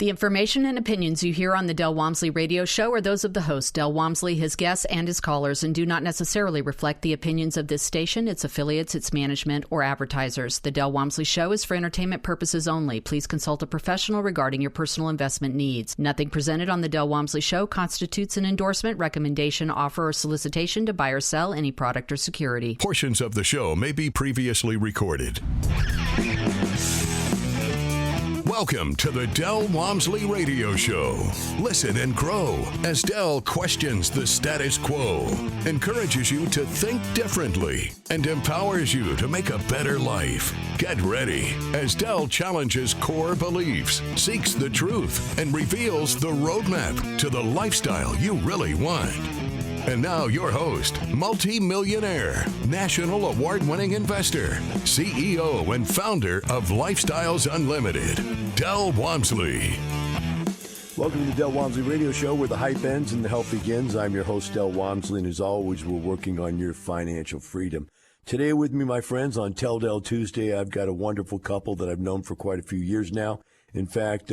The information and opinions you hear on the Del Walmsley radio show are those of the host, Del Walmsley, his guests, and his callers, and do not necessarily reflect the opinions of this station, its affiliates, its management, or advertisers. The Del Walmsley show is for entertainment purposes only. Please consult a professional regarding your personal investment needs. Nothing presented on the Del Walmsley show constitutes an endorsement, recommendation, offer, or solicitation to buy or sell any product or security. Portions of the show may be previously recorded. Welcome to the Del Walmsley Radio Show. Listen and grow as Del questions the status quo, encourages you to think differently, and empowers you to make a better life. Get ready as Del challenges core beliefs, seeks the truth, and reveals the roadmap to the lifestyle you really want. And now your host, multi-millionaire, national award-winning investor, CEO and founder of Lifestyles Unlimited, Del Walmsley. Welcome to the Del Walmsley Radio Show, where the hype ends and the help begins. I'm your host, Del Walmsley, and as always, we're working on your financial freedom. Today with me, my friends, on Tell Del Tuesday, I've got a wonderful couple that I've known for quite a few years now. In fact,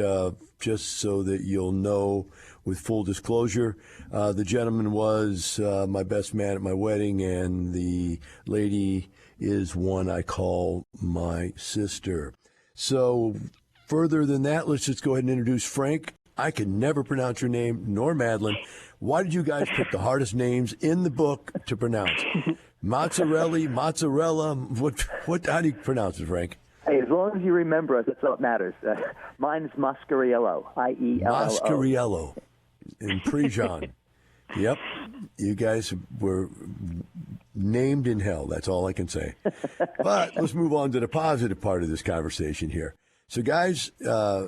just so that you'll know, with full disclosure, the gentleman was my best man at my wedding, and the lady is one I call my sister. So further than that, let's just go ahead and introduce Frank. I can never pronounce your name, nor Madeline. Why did you guys pick the hardest names in the book to pronounce? Mozzarella, how do you pronounce it, Frank? Hey, as long as you remember us, that's all that matters. Mine's Mascariello, I-E-L-L-O. Mascariello in Prejean. Yep. You guys were named in hell. That's all I can say. But let's move on to the positive part of this conversation here. So, guys,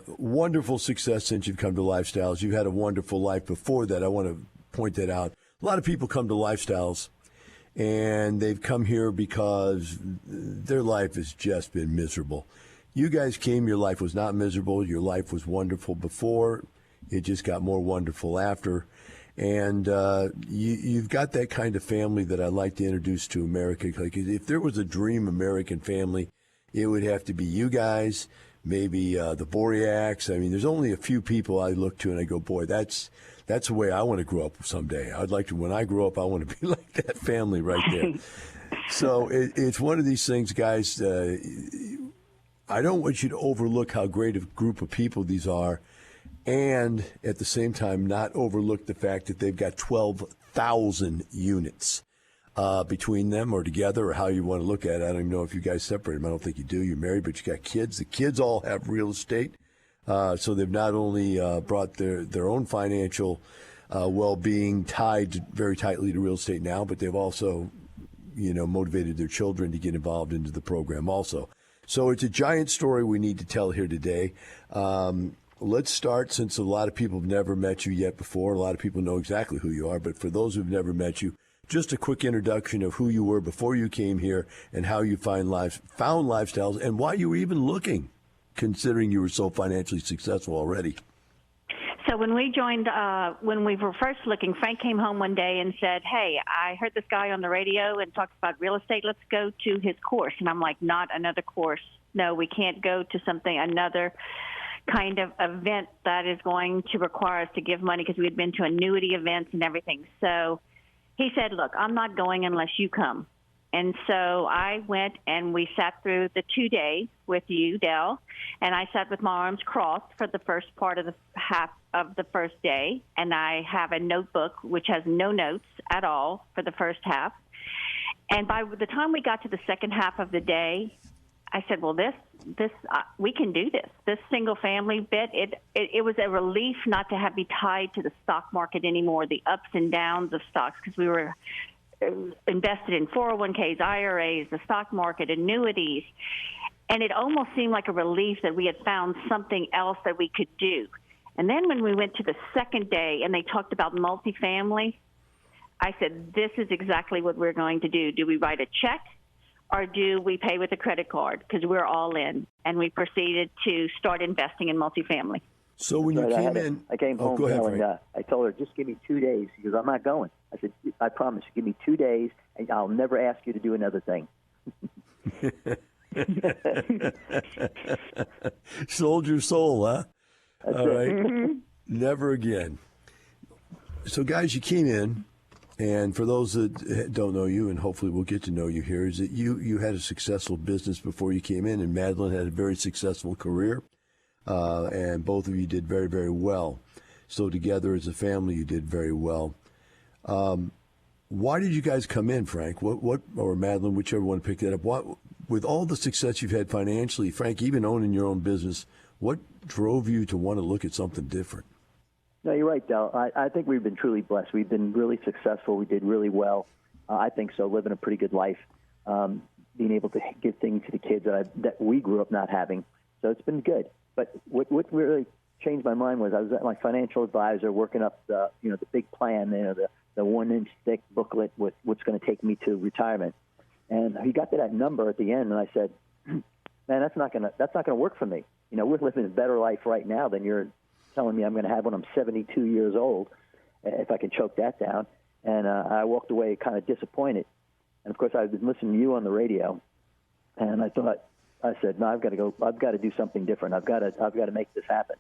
wonderful success since you've come to Lifestyles. You've had a wonderful life before that. I want to point that out. A lot of people come to Lifestyles, and they've come here because their life has just been miserable. You guys came, your life was not miserable. Your life was wonderful before. It just got more wonderful after. And you've got that kind of family that I like to introduce to America. Like, if there was a dream American family, it would have to be you guys, maybe the Boriaks. I mean, there's only a few people I look to and I go, boy, that's the way I want to grow up someday. I'd like to, when I grow up, I want to be like that family right there. So it's one of these things, guys. I don't want you to overlook how great a group of people these are, and at the same time not overlook the fact that they've got 12,000 units between them or together, or how you want to look at it. I don't even know if you guys separate them. I don't think you do. You're married, but you got kids. The kids all have real estate. So they've not only brought their own financial well-being tied very tightly to real estate now, but they've also, motivated their children to get involved into the program also. So it's a giant story we need to tell here today. Let's start, since a lot of people have never met you yet before. A lot of people know exactly who you are, but for those who've never met you, just a quick introduction of who you were before you came here and how you found Lifestyles and why you were even looking, considering you were so financially successful already. So when we joined, when we were first looking, Frank came home one day and said, hey, I heard this guy on the radio and talked about real estate. Let's go to his course. And I'm like, not another course. No, we can't go to another kind of event that is going to require us to give money, because we had been to annuity events and everything. So he said, look, I'm not going unless you come. And so I went and we sat through the 2 days with you, Del, and I sat with my arms crossed for the first part of the half of the first day. And I have a notebook which has no notes at all for the first half. And by the time we got to the second half of the day, I said, well, this we can do this. This single family bit, it was a relief not to be tied to the stock market anymore, the ups and downs of stocks, because we were invested in 401ks, IRAs, the stock market, annuities. And it almost seemed like a relief that we had found something else that we could do. And then when we went to the second day and they talked about multifamily, I said, this is exactly what we're going to do. Do we write a check or do we pay with a credit card? Because we're all in. And we proceeded to start investing in multifamily. So when you came in, I came home and I told her, just give me 2 days. She goes, I'm not going. I said, I promise you, give me 2 days, and I'll never ask you to do another thing. Sold your soul, huh? All right. Never again. So, guys, you came in, and for those that don't know you, and hopefully we'll get to know you here, is that you had a successful business before you came in, and Madeline had a very successful career, and both of you did very, very well. So together as a family, you did very well. Why did you guys come in, Frank? What, or Madeline, whichever one picked that up? What, with all the success you've had financially, Frank, even owning your own business, what drove you to want to look at something different? No, you're right, Del. I think we've been truly blessed. We've been really successful. We did really well. I think so, living a pretty good life, being able to give things to the kids that we grew up not having. So it's been good. But what really changed my mind was I was at my financial advisor working up the big plan, the 1-inch thick booklet with what's going to take me to retirement. And he got to that number at the end, and I said, "Man, that's not gonna work for me. We're living a better life right now than you're telling me I'm going to have when I'm 72 years old, if I can choke that down." And I walked away kind of disappointed. And of course, I've been listening to you on the radio, and I said, "No, I've got to go. I've got to do something different. I've got to make this happen."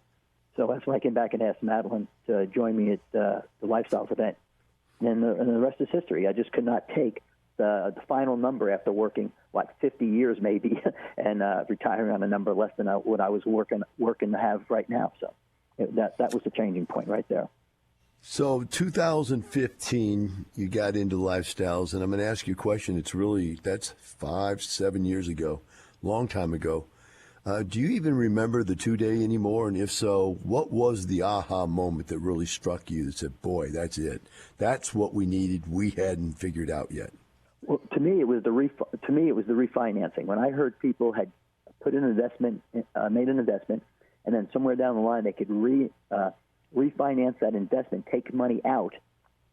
So that's when I came back and asked Madeline to join me at the Lifestyles event. And the rest is history. I just could not take the final number after working, 50 years maybe, and retiring on a number less than what I was working to have right now. So that was the changing point right there. So 2015, you got into Lifestyles, and I'm going to ask you a question. That's 5-7 years ago, long time ago. Do you even remember the 2-day anymore? And if so, what was the aha moment that really struck you that said, boy, that's it. That's what we needed. We hadn't figured out yet. Well, to me, it was the refinancing. When I heard people had put an investment, made an investment, and then somewhere down the line they could refinance that investment, take money out,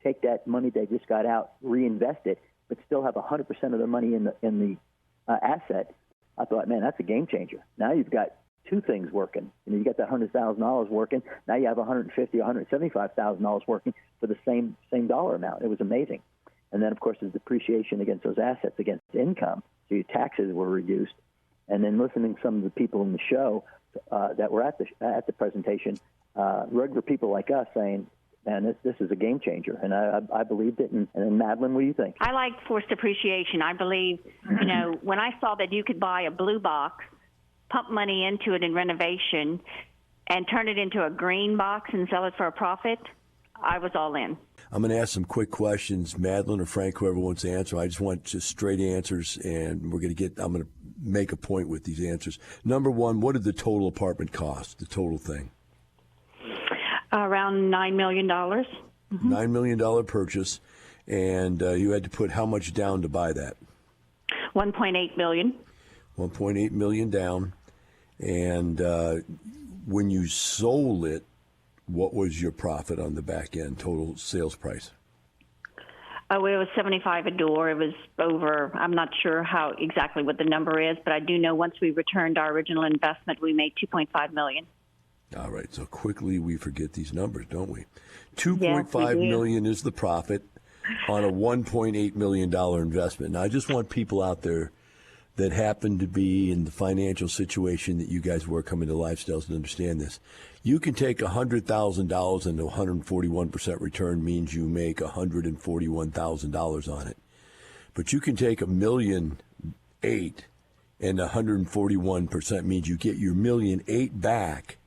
take that money they just got out, reinvest it, but still have 100% of their money in the asset. I thought, man, that's a game changer. Now you've got two things working. You got that $100,000 working. Now you have $150,000 or $175,000 working for the same dollar amount. It was amazing. And then, of course, there's depreciation against those assets, against income. So your taxes were reduced. And then listening to some of the people in the show that were at the presentation, regular people like us saying, man, this is a game changer. And I believed it. And Madeline, what do you think? I like forced depreciation. I believe, when I saw that you could buy a blue box, pump money into it in renovation, and turn it into a green box and sell it for a profit, I was all in. I'm going to ask some quick questions. Madeline or Frank, whoever wants to answer. I just want just straight answers, and I'm going to make a point with these answers. Number one, what did the total apartment cost, the total thing? Around $9 million. Mm-hmm. $9 million purchase, and you had to put how much down to buy that? $1.8 million. $1.8 million down, and when you sold it, what was your profit on the back end, total sales price? Oh, it was $75 a door. It was over, I'm not sure exactly what the number is, but I do know once we returned our original investment, we made $2.5 million. All right, so quickly we forget these numbers, don't we? $2.5 million is the profit on a $1.8 million investment. Now, I just want people out there that happen to be in the financial situation that you guys were coming to Lifestyles to understand this. You can take $100,000 and a 141% return means you make $141,000 on it. But you can take $1.8 million and 141% means you get your $1.8 million back,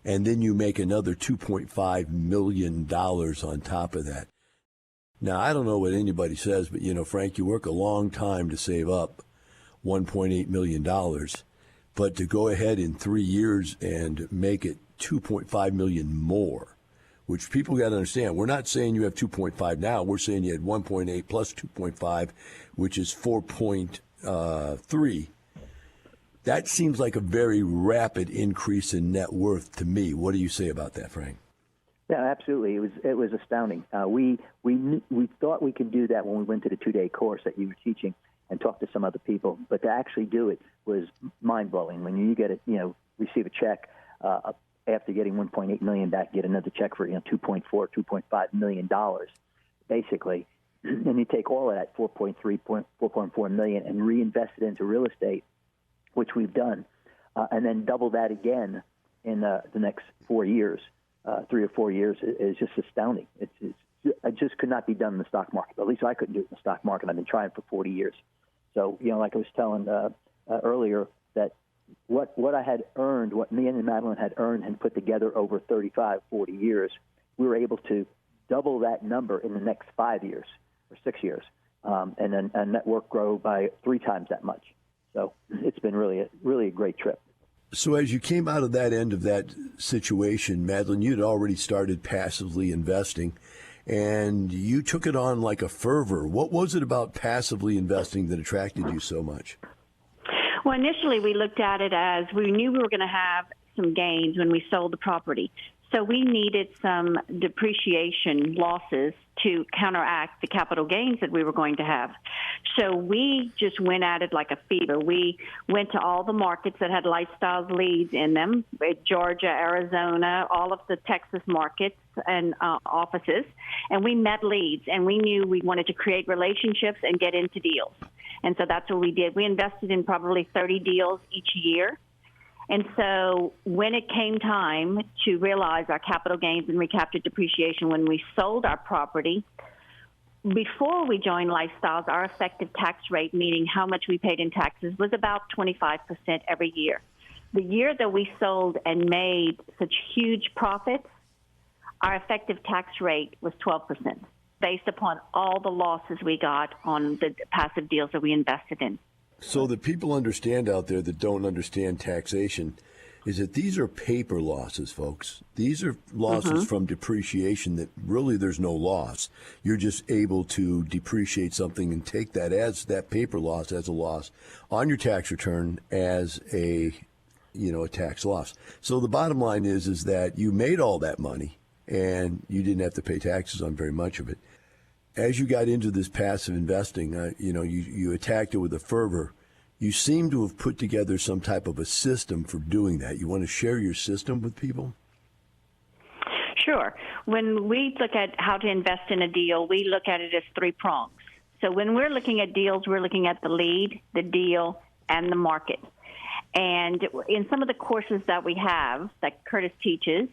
and then you make another $2.5 million on top of that. Now, I don't know what anybody says, but, Frank, you work a long time to save up $1.8 million, but to go ahead in 3 years and make it $2.5 million more, which people got to understand. We're not saying you have 2.5 now. We're saying you had 1.8 plus 2.5, which is 4.3. That seems like a very rapid increase in net worth to me. What do you say about that, Frank? Yeah, absolutely. It was astounding. We thought we could do that when we went to the 2-day course that you were teaching and talk to some other people, but to actually do it was mind-blowing. When you get it, receive a check after getting $1.8 million back, get another check for $2.4 million, basically, and you take all of that $4.4 million and reinvest it into real estate, which we've done, and then double that again in the next 4 years, 3 or 4 years, is just astounding. It just could not be done in the stock market. At least I couldn't do it in the stock market. I've been trying for 40 years. So, like I was telling earlier, that what I had earned, what me and Madeline had earned and put together over 35, 40 years, we were able to double that number in the next 5 years or 6 years, and then net worth grow by 3 times that much. So it's been really a great trip. So as you came out of that end of that situation, Madeline, you'd already started passively investing, and you took it on like a fervor. What was it about passively investing that attracted you so much? Well, initially we looked at it as we knew we were going to have some gains when we sold the property. So we needed some depreciation losses to counteract the capital gains that we were going to have. So we just went at it like a fever. We went to all the markets that had lifestyles leads in them, Georgia, Arizona, all of the Texas markets and offices, and we met leads, and we knew we wanted to create relationships and get into deals. And so that's what we did. We invested in probably 30 deals each year. And so when it came time to realize our capital gains and recaptured depreciation when we sold our property, before we joined Lifestyles, our effective tax rate, meaning how much we paid in taxes, was about 25% every year. The year that we sold and made such huge profits, our effective tax rate was 12%, based upon all the losses we got on the passive deals that we invested in. So the people understand out there that don't understand taxation is that these are paper losses, folks. These are losses from depreciation that really there's no loss. You're just able to depreciate something and take that as that paper loss as a loss on your tax return as a tax loss. So the bottom line is that you made all that money and you didn't have to pay taxes on very much of it. As you got into this passive investing, you attacked it with a fervor. You seem to have put together some type of a system for doing that. You want to share your system with people? Sure. When we look at how to invest in a deal, we look at it as 3 prongs. So when we're looking at deals, we're looking at the lead, the deal, and the market. And in some of the courses that we have that Curtis teaches,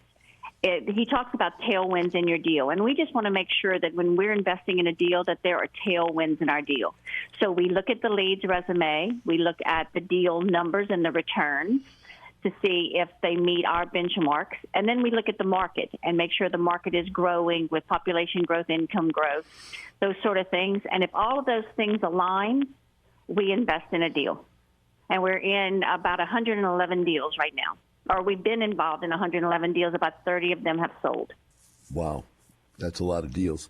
he talks about tailwinds in your deal, and we just want to make sure that when we're investing in a deal that there are tailwinds in our deal. So we look at the lead's resume, we look at the deal numbers and the returns to see if they meet our benchmarks, and then we look at the market and make sure the market is growing with population growth, income growth, those sort of things. And if all of those things align, we invest in a deal. And we're in about 111 deals right now. Or we've been involved in 111 deals. About 30 of them have sold. Wow. That's a lot of deals.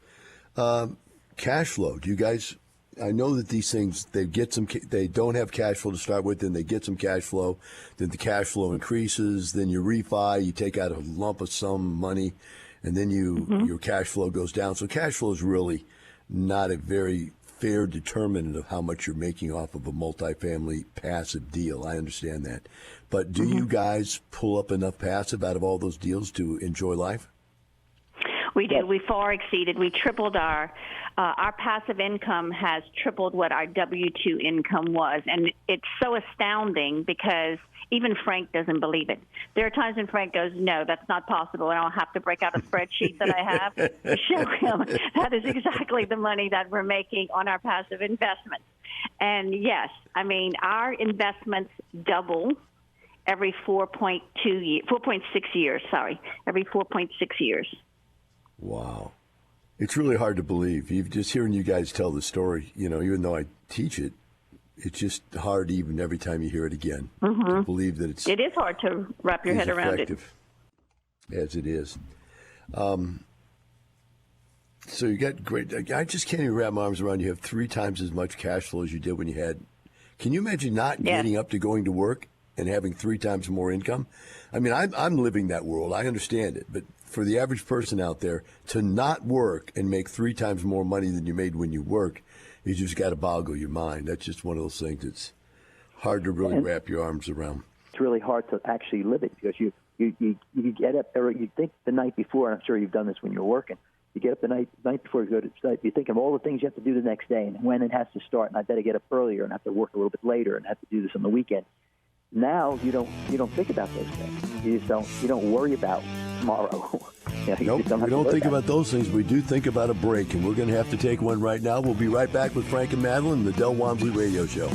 Cash flow. Do you guys, I know that these things, they don't have cash flow to start with, then they get some cash flow, then the cash flow increases, then you refi, you take out a lump of some money, and then your cash flow goes down. So cash flow is really not a very fair determinant of how much you're making off of a multifamily passive deal. I understand that. But do you guys pull up enough passive out of all those deals to enjoy life? We do. We far exceeded. We tripled our passive income has tripled what our W-2 income was. And it's so astounding because even Frank doesn't believe it. There are times when Frank goes, no, that's not possible, and I'll have to break out a spreadsheet that I have to show him that is exactly the money that we're making on our passive investments. And yes, I mean, our investments double every 4.6 years, every 4.6 years. Wow. It's really hard to believe. Just hearing you guys tell the story, even though I teach it, it's just hard even every time you hear it again to believe that it is hard to wrap your head around it. As it is. So you got great. I just can't even wrap my arms around. You have 3 times as much cash flow as you did when you had. Can you imagine not getting up to going to work and having 3 times more income? I mean, I'm living that world. I understand it. But for the average person out there, to not work and make 3 times more money than you made when you work, you just got to boggle your mind. That's just one of those things that's hard to really wrap your arms around. It's really hard to actually live it because you get up, or you think the night before, and I'm sure you've done this when you're working, you get up the night before you go to sleep, you think of all the things you have to do the next day and when it has to start, and I better get up earlier and have to work a little bit later and have to do this on the weekend. Now you don't think about those things. You don't worry about tomorrow. Nope, we don't think about those things. We do think about a break, and we're going to have to take one right now. We'll be right back with Frank and Madeline, the Del Walmsley Radio Show.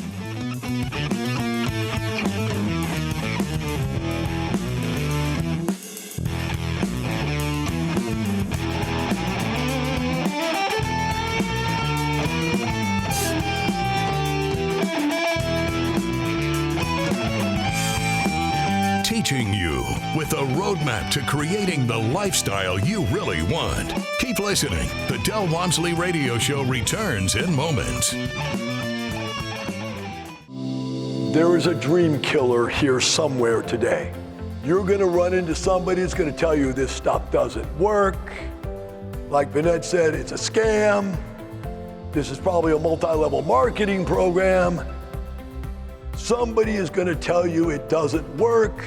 Teaching you with a roadmap to creating the lifestyle you really want. Keep listening. The Del Walmsley Radio Show returns in moments. There is a dream killer here somewhere today. You're going to run into somebody that's going to tell you this stuff doesn't work. Like Vanette said, it's a scam. This is probably a multi-level marketing program. Somebody is going to tell you it doesn't work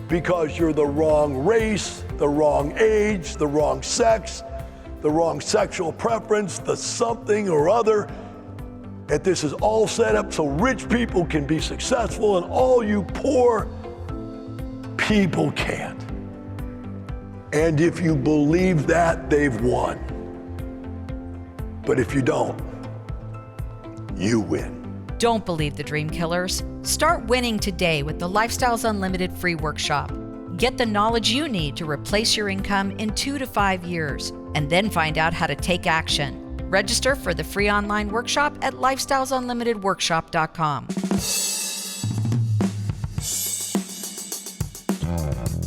because you're the wrong race, the wrong age, the wrong sex, the wrong sexual preference, the something or other. And this is all set up so rich people can be successful and all you poor people can't. And if you believe that, they've won. But if you don't, you win. Don't believe the dream killers. Start winning today with the Lifestyles Unlimited free workshop. Get the knowledge you need to replace your income in 2 to 5 years, and then find out how to take action. Register for the free online workshop at lifestylesunlimitedworkshop.com.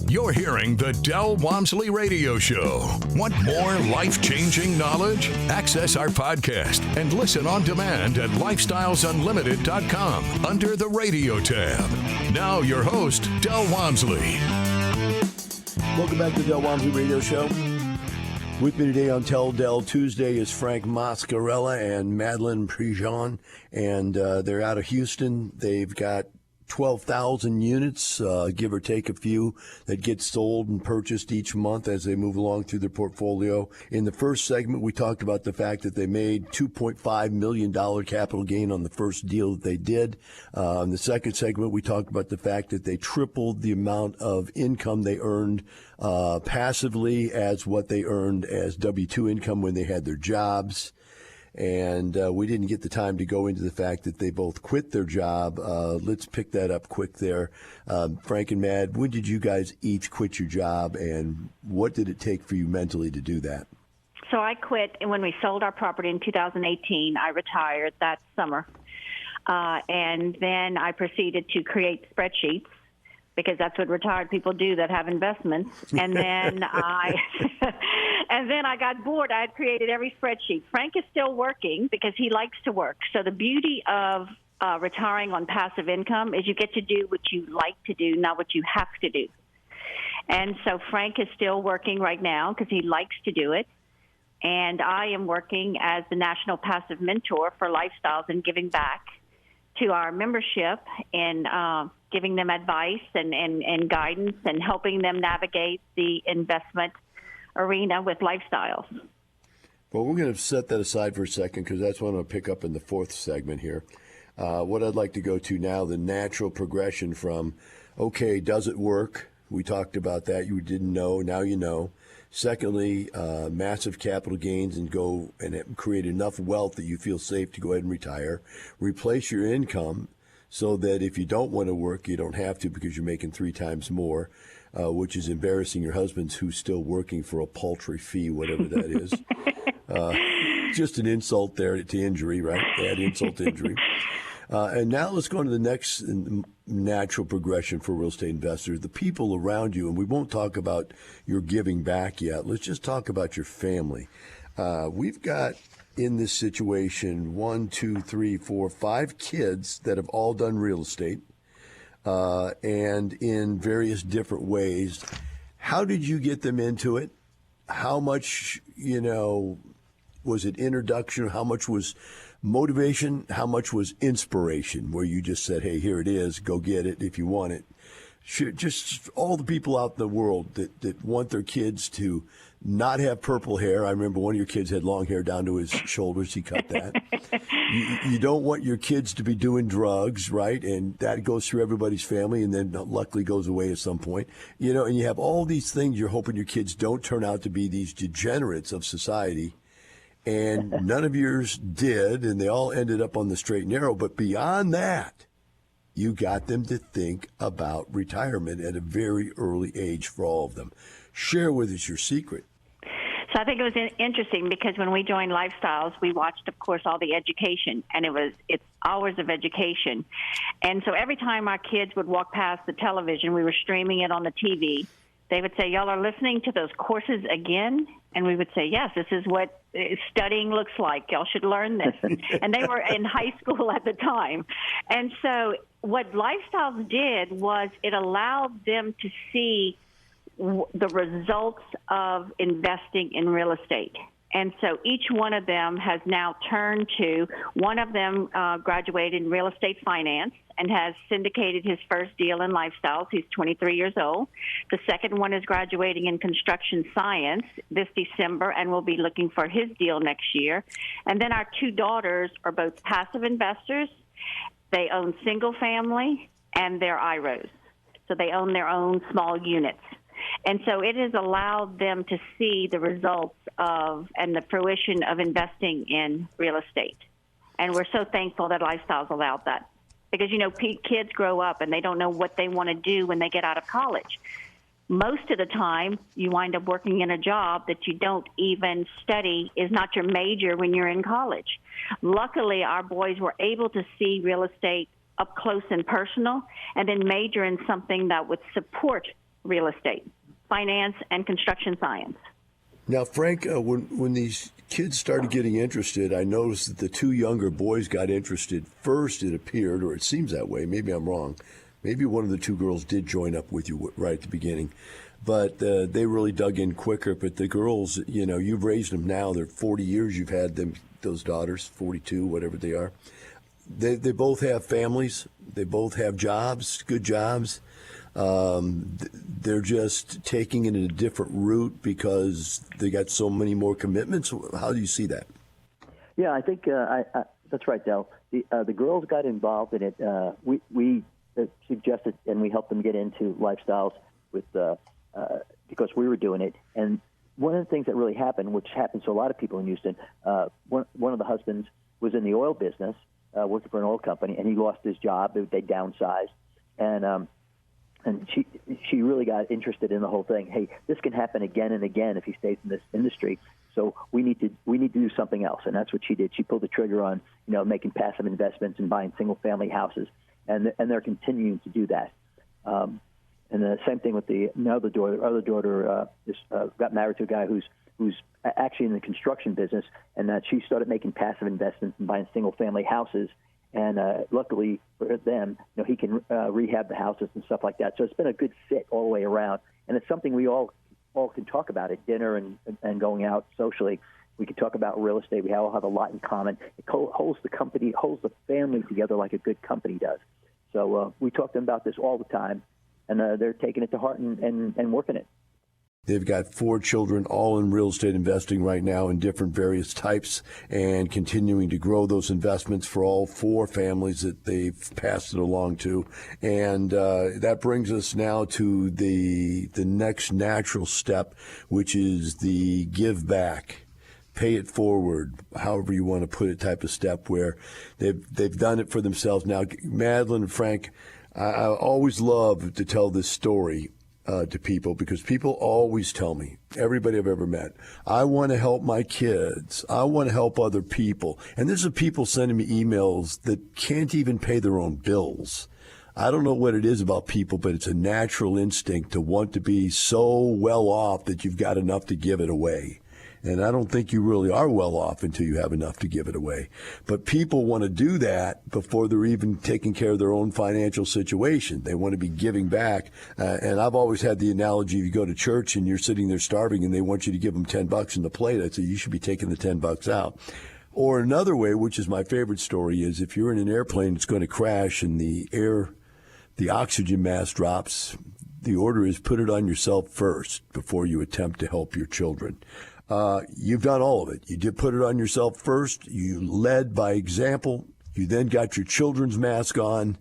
You're hearing the Del Walmsley Radio Show. Want more life-changing knowledge? Access our podcast and listen on demand at lifestylesunlimited.com under the radio tab. Now your host, Del Walmsley. Welcome back to the Del Walmsley Radio Show. With me today on Tell Del Tuesday is Frank Mascarella and Madeline Prejean, and they're out of Houston. They've got 12,000 units, give or take a few, that get sold and purchased each month as they move along through their portfolio. In the first segment, we talked about the fact that they made $2.5 million capital gain on the first deal that they did. In the second segment, we talked about the fact that they tripled the amount of income they earned passively as what they earned as W-2 income when they had their jobs. And we didn't get the time to go into the fact that they both quit their job. Let's pick that up quick there. Frank and Mad, when did you guys each quit your job, and what did it take for you mentally to do that? So I quit, and when we sold our property in 2018, I retired that summer. And then I proceeded to create spreadsheets, because that's what retired people do that have investments. And then I got bored. I had created every spreadsheet. Frank is still working because he likes to work. So the beauty of retiring on passive income is you get to do what you like to do, not what you have to do. And so Frank is still working right now because he likes to do it. And I am working as the National Passive Mentor for Lifestyles and giving back to our membership and giving them advice and guidance and helping them navigate the investment arena with lifestyles. Well, we're going to set that aside for a second because that's what I'm going to pick up in the fourth segment here. What I'd like to go to now, the natural progression from, okay, does it work? We talked about that. You didn't know. Now you know. Secondly, massive capital gains and go and create enough wealth that you feel safe to go ahead and retire. Replace your income so that if you don't want to work, you don't have to because you're making 3 times more, which is embarrassing your husband's who's still working for a paltry fee, whatever that is. Just an insult there to injury, right? Add insult to injury. And now let's go on to the next natural progression for real estate investors, the people around you. And we won't talk about your giving back yet. Let's just talk about your family. We've got in this situation 1, 2, 3, 4, 5 kids that have all done real estate and in various different ways. How did you get them into it? How much, was it introduction? How much was motivation? How much was inspiration, where you just said, hey, here it is, go get it if you want it? Just all the people out in the world that want their kids to not have purple hair. I remember one of your kids had long hair down to his shoulders. He cut that. You don't want your kids to be doing drugs, right? And that goes through everybody's family and then luckily goes away at some point. And you have all these things you're hoping your kids don't turn out to be these degenerates of society. And none of yours did, and they all ended up on the straight and narrow. But beyond that, you got them to think about retirement at a very early age for all of them. Share with us your secret. So I think it was interesting because when we joined Lifestyles, we watched, of course, all the education, and it's hours of education. And so every time our kids would walk past the television, we were streaming it on the TV, they would say, y'all are listening to those courses again? And we would say, yes, this is what studying looks like. Y'all should learn this. And they were in high school at the time. And so what Lifestyles did was it allowed them to see the results of investing in real estate. And so each one of them has now turned to, one of them graduated in real estate finance and has syndicated his first deal in Lifestyles. He's 23 years old. The second one is graduating in construction science this December and will be looking for his deal next year. And then our two daughters are both passive investors. They own single family and they're IROs. So they own their own small units. And so it has allowed them to see the results of and the fruition of investing in real estate. And we're so thankful that Lifestyles allowed that. Because, kids grow up and they don't know what they want to do when they get out of college. Most of the time, you wind up working in a job that you don't even study, is not your major when you're in college. Luckily, our boys were able to see real estate up close and personal and then major in something that would support real estate, finance, and construction science. Now, Frank, when these kids started getting interested, I noticed that the two younger boys got interested first, it appeared, or it seems that way. Maybe I'm wrong. Maybe one of the two girls did join up with you right at the beginning. But they really dug in quicker. But the girls, you've raised them now. They're 40 years you've had them, those daughters, 42, whatever they are. They both have families. They both have jobs, good jobs. They're just taking it in a different route because they got so many more commitments. How do you see that? Yeah, I think that's right, Del. The girls got involved in it. We suggested and we helped them get into Lifestyles with because we were doing it. And one of the things that really happened, which happens to a lot of people in Houston, one of the husbands was in the oil business, working for an oil company, and he lost his job. They downsized, and she really got interested in the whole thing. Hey, this can happen again and again if he stays in this industry. So we need to do something else, and that's what she did. She pulled the trigger on making passive investments and buying single family houses, and they're continuing to do that. And the same thing with the other daughter got married to a guy who's actually in the construction business, and that she started making passive investments and buying single family houses. And luckily for them, he can rehab the houses and stuff like that. So it's been a good fit all the way around. And it's something we all can talk about at dinner and going out socially. We can talk about real estate. We all have a lot in common. It holds the family together like a good company does. So we talk to them about this all the time, and they're taking it to heart and working it. They've got 4 children, all in real estate investing right now in different various types, and continuing to grow those investments for all 4 families that they've passed it along to. And that brings us now to the next natural step, which is the give back, pay it forward, however you want to put it, type of step where they've done it for themselves. Now, Madeline and Frank, I always love to tell this story to people, because people always tell me, everybody I've ever met, I want to help my kids. I want to help other people. And this is people sending me emails that can't even pay their own bills. I don't know what it is about people, but it's a natural instinct to want to be so well off that you've got enough to give it away. And I don't think you really are well off until you have enough to give it away. But people want to do that before they're even taking care of their own financial situation. They want to be giving back. And I've always had the analogy, if you go to church and you're sitting there starving and they want you to give them $10 in the plate, I'd say you should be taking the $10 out. Or another way, which is my favorite story, is if you're in an airplane, it's going to crash and the the oxygen mask drops, the order is put it on yourself first before you attempt to help your children. You've done all of it. You did put it on yourself first. You led by example. You then got your children's mask on.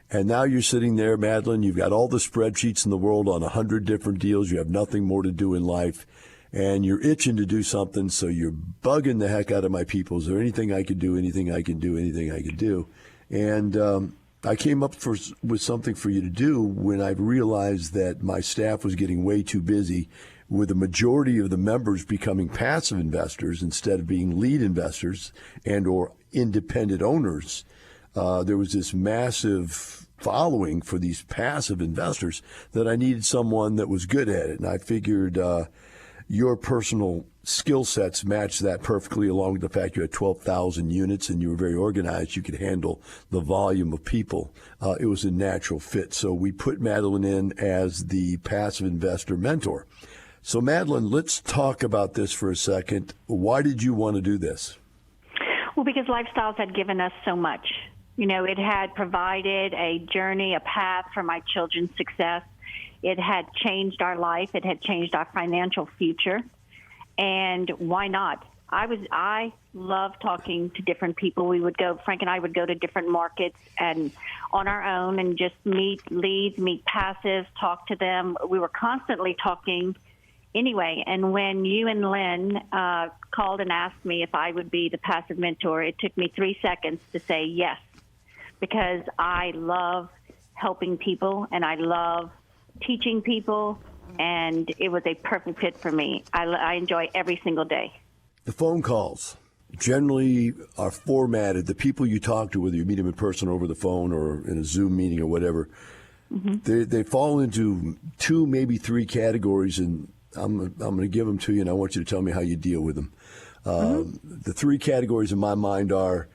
And now you're sitting there, Madeline. You've got all the spreadsheets in the world on 100 different deals. You have nothing more to do in life. And you're itching to do something, so you're bugging the heck out of my people. Is there anything I could do, anything I could do, anything I could do? And I came up with something for you to do when I realized that my staff was getting way too busy with the majority of the members becoming passive investors instead of being lead investors and or independent owners. There was this massive following for these passive investors that I needed someone that was good at it. And I figured your personal skill sets matched that perfectly, along with the fact you had 12,000 units and you were very organized. You could handle the volume of people. It was a natural fit. So we put Madeline in as the passive investor mentor. So Madeline, let's talk about this for a second. Why did you want to do this? Well, because Lifestyles had given us so much. You know, it had provided a journey, a path for my children's success. It had changed our life. It had changed our financial future. And why not? I love talking to different people. Frank and I would go to different markets and on our own and just meet leads, meet passives, talk to them. We were constantly talking anyway. And when you and Lynn called and asked me if I would be the passive mentor, it took me 3 seconds to say yes, because I love helping people and I love teaching people, and it was a perfect fit for me. I enjoy every single day. The phone calls generally are formatted. The people you talk to, whether you meet them in person or over the phone or in a Zoom meeting or whatever, they fall into 2, maybe 3 categories, and I'm going to give them to you, and I want you to tell me how you deal with them. The 3 categories in my mind are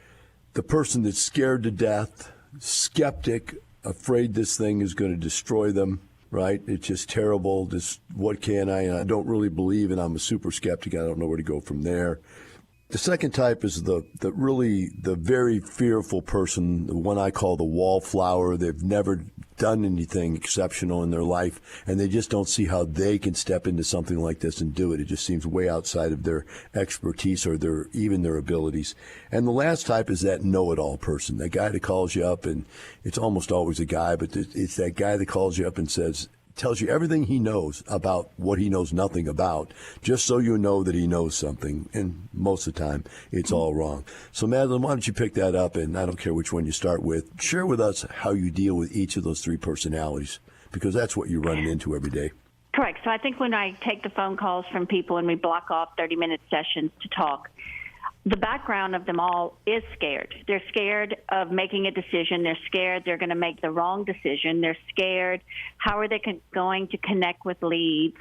the person that's scared to death, skeptic, afraid this thing is going to destroy them, right? It's just terrible. Just what can I? And I don't really believe, and I'm a super skeptic. I don't know where to go from there. The second type is the very fearful person, the one I call the wallflower. They've never done anything exceptional in their life, and they just don't see how they can step into something like this and do it. It just seems way outside of their expertise or even their abilities. And the last type is that know-it-all person, that guy that calls you up, and it's almost always a guy, but it's that guy that calls you up and tells you everything he knows about what he knows nothing about, just so you know that he knows something. And most of the time, it's all wrong. So, Madeline, why don't you pick that up? And I don't care which one you start with. Share with us how you deal with each of those 3 personalities, because that's what you're running into every day. Correct. So I think when I take the phone calls from people and we block off 30-minute sessions to talk, the background of them all is scared. They're scared of making a decision. They're scared they're going to make the wrong decision. They're scared how are they going to connect with leads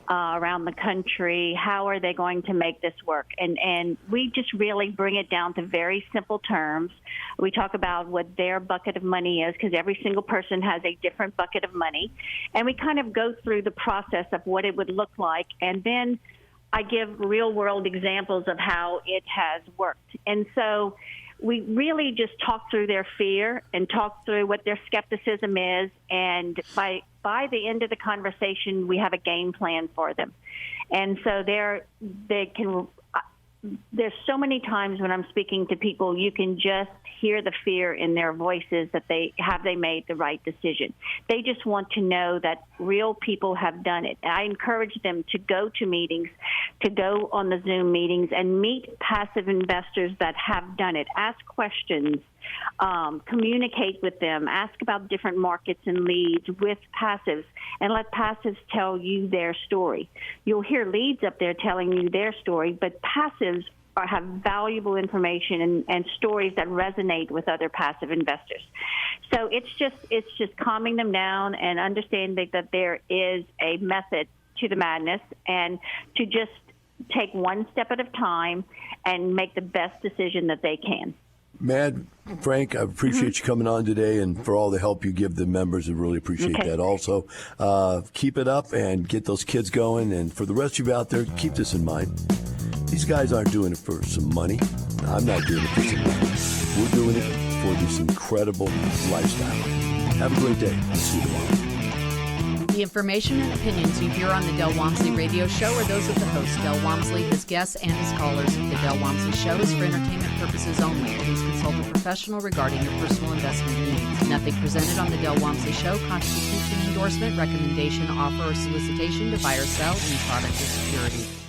around the country. How are they going to make this work? And we just really bring it down to very simple terms. We talk about what their bucket of money is, because every single person has a different bucket of money. And we kind of go through the process of what it would look like, and then I give real-world examples of how it has worked. And so we really just talk through their fear and talk through what their skepticism is, and by the end of the conversation, we have a game plan for them. And so there's so many times when I'm speaking to people, you can just hear the fear in their voices that they made the right decision. They just want to know that real people have done it. And I encourage them to go to meetings, to go on the Zoom meetings and meet passive investors that have done it. Ask questions, communicate with them, ask about different markets and leads with passives, and let passives tell you their story. You'll hear leads up there telling you their story, but passives have valuable information and stories that resonate with other passive investors. So it's just calming them down and understanding that there is a method to the madness, and to just take one step at a time and make the best decision that they can. Frank, I appreciate you coming on today, and for all the help you give the members. I really appreciate that. Also, keep it up and get those kids going. And for the rest of you out there, keep this in mind. These guys aren't doing it for some money. I'm not doing it for some money. We're doing it for this incredible lifestyle. Have a great day. We'll see you tomorrow. The information and opinions you hear on the Del Walmsley radio show are those of the host, Del Walmsley, his guests, and his callers. The Del Walmsley show is for entertainment purposes only. Please consult a professional regarding your personal investment needs. Nothing presented on the Del Walmsley show constitutes an endorsement, recommendation, offer, or solicitation to buy or sell any product or security.